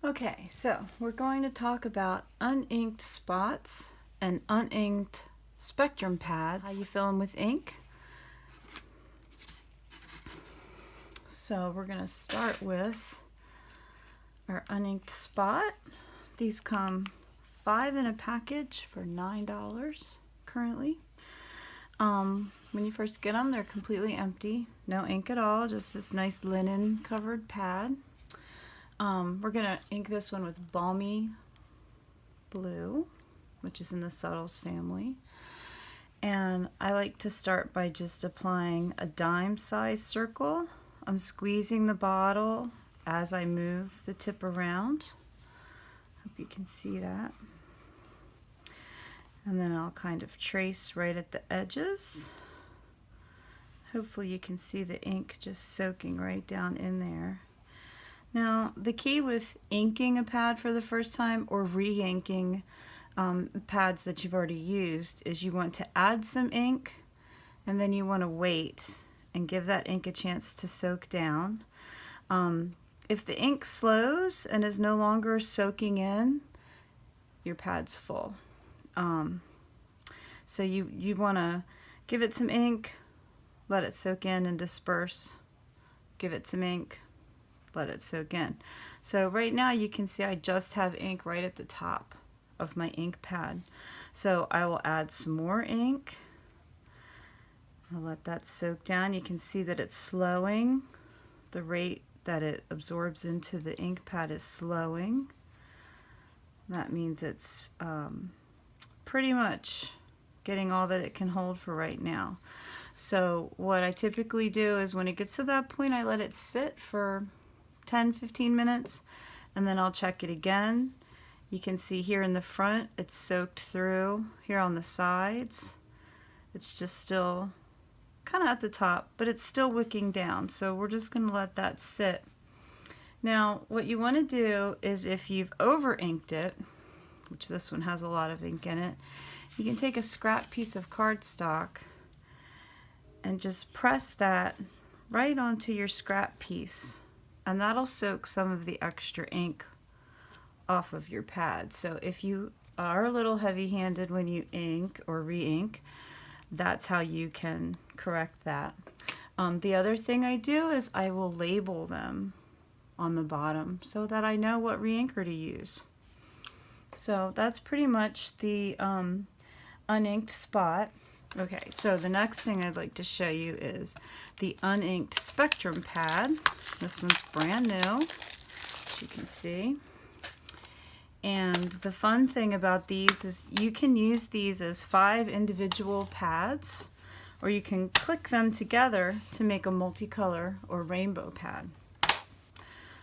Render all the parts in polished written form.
Okay, so we're going to talk about uninked spots and uninked spectrum pads. How you fill them with ink. So we're going to start with our uninked spot. These come 5 in a package for $9 currently. When you first get them, they're completely empty, no ink at all, just this nice linen covered pad. We're going to ink this one with Balmy Blue, which is in the Subtles family. And I like to start by just applying a dime-sized circle. I'm squeezing the bottle as I move the tip around. Hope you can see that. And then I'll kind of trace right at the edges. Hopefully you can see the ink just soaking right down in there. Now, the key with inking a pad for the first time or re-inking pads that you've already used is you want to add some ink and then you want to wait and give that ink a chance to soak down. If the ink slows and is no longer soaking in, your pad's full. So you want to give it some ink, let it soak in and disperse, give it some ink, let it soak in. So right now you can see I just have ink right at the top of my ink pad. So I will add some more ink. I'll let that soak down. You can see that it's slowing. The rate that it absorbs into the ink pad is slowing. That means it's pretty much getting all that it can hold for right now. So what I typically do is when it gets to that point, I let it sit for 10-15 minutes and then I'll check it again. You can see here in the front it's soaked through. Here on the sides it's just still kind of at the top, but it's still wicking down, so we're just going to let that sit. Now what you want to do is, if you've over inked it, which this one has a lot of ink in it, you can take a scrap piece of cardstock and just press that right onto your scrap piece, and that'll soak some of the extra ink off of your pad. So if you are a little heavy-handed when you ink or re-ink, that's how you can correct that. The other thing I do is I will label them on the bottom so that I know what re-inker to use. So that's pretty much the uninked spot. Okay, so the next thing I'd like to show you is the uninked spectrum pad. This one's brand new, as you can see. And the fun thing about these is you can use these as 5 individual pads, or you can click them together to make a multicolor or rainbow pad.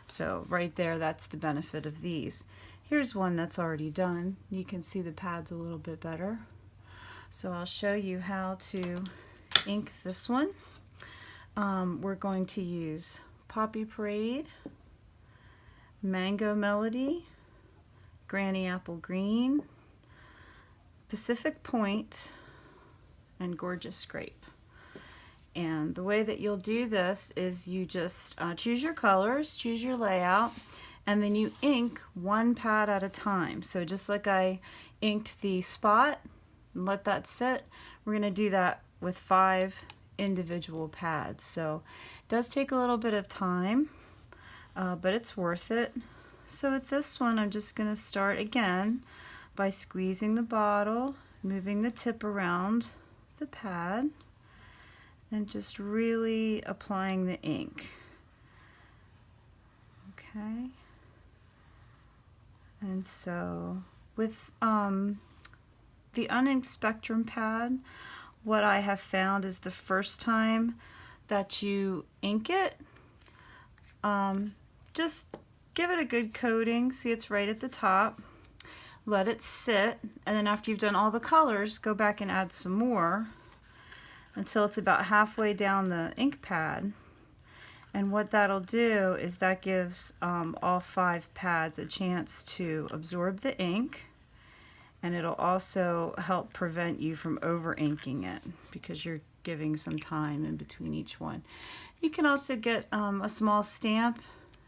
So right there, that's the benefit of these. Here's one that's already done. You can see the pads a little bit better. So I'll show you how to ink this one. We're going to use Poppy Parade, Mango Melody, Granny Apple Green, Pacific Point, and Gorgeous Grape. And the way that you'll do this is you just choose your colors, choose your layout, and then you ink one pad at a time. So just like I inked the spot and let that sit, we're going to do that with 5 individual pads. So it does take a little bit of time, but it's worth it. So with this one, I'm just going to start again by squeezing the bottle, moving the tip around the pad, and just really applying the ink. Okay. And so with the uninked spectrum pad, what I have found is the first time that you ink it, just give it a good coating. See, it's right at the top. Let it sit, and then after you've done all the colors, go back and add some more until it's about halfway down the ink pad. And what that'll do is that gives all 5 pads a chance to absorb the ink, and it'll also help prevent you from over inking it because you're giving some time in between each one. You can also get a small stamp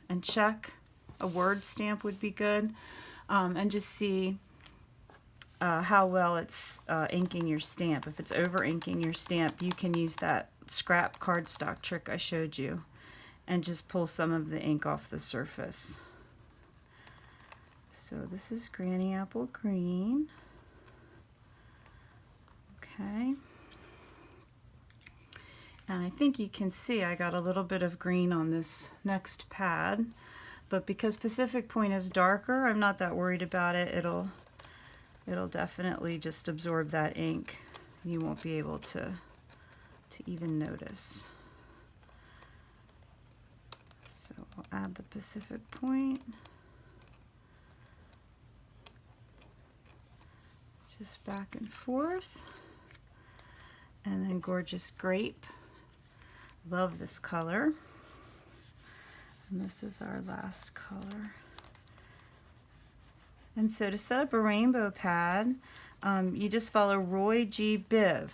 and check A word stamp would be good, and just see how well it's inking your stamp. If it's over inking your stamp, you can use that scrap cardstock trick I showed you and just pull some of the ink off the surface. So this is Granny Apple Green. Okay. And I think you can see I got a little bit of green on this next pad, but because Pacific Point is darker, I'm not that worried about it. It'll definitely just absorb that ink. You won't be able to even notice. So I'll add the Pacific Point. Just back and forth. And then Gorgeous Grape. Love this color. And this is our last color. And so to set up a rainbow pad, you just follow Roy G. Biv.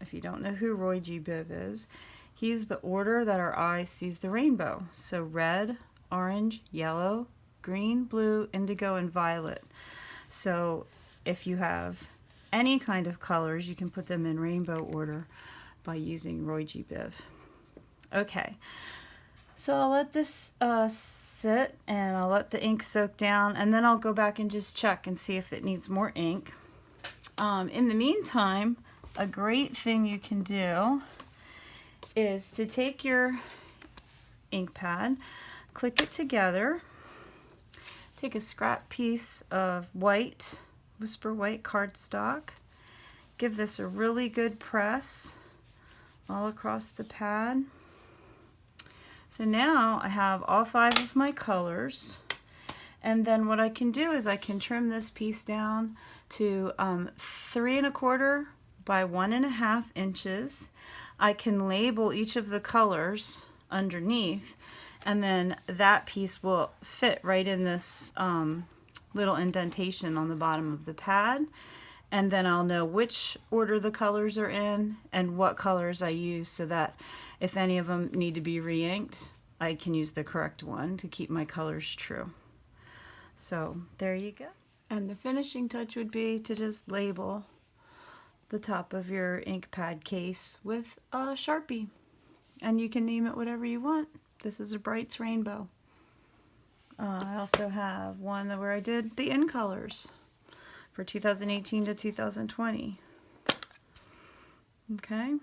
If you don't know who Roy G. Biv is, he's the order that our eye sees the rainbow. So red, orange, yellow, green, blue, indigo, and violet. So if you have any kind of colors, you can put them in rainbow order by using Roy G. Biv. Okay, so I'll let this sit and I'll let the ink soak down, and then I'll go back and just check and see if it needs more ink. In the meantime, a great thing you can do is to take your ink pad, click it together, take a scrap piece of white, Whisper White cardstock, give this a really good press all across the pad. So now I have all 5 of my colors, and then what I can do is I can trim this piece down to 3 1/4 by 1 1/2 inches. I can label each of the colors underneath, and then that piece will fit right in this little indentation on the bottom of the pad, and then I'll know which order the colors are in and what colors I use, so that if any of them need to be re-inked, I can use the correct one to keep my colors true. So there you go. And the finishing touch would be to just label the top of your ink pad case with a Sharpie, and you can name it whatever you want. This is a Bright's Rainbow. I also have one where I did the in colors for 2018 to 2020. Okay.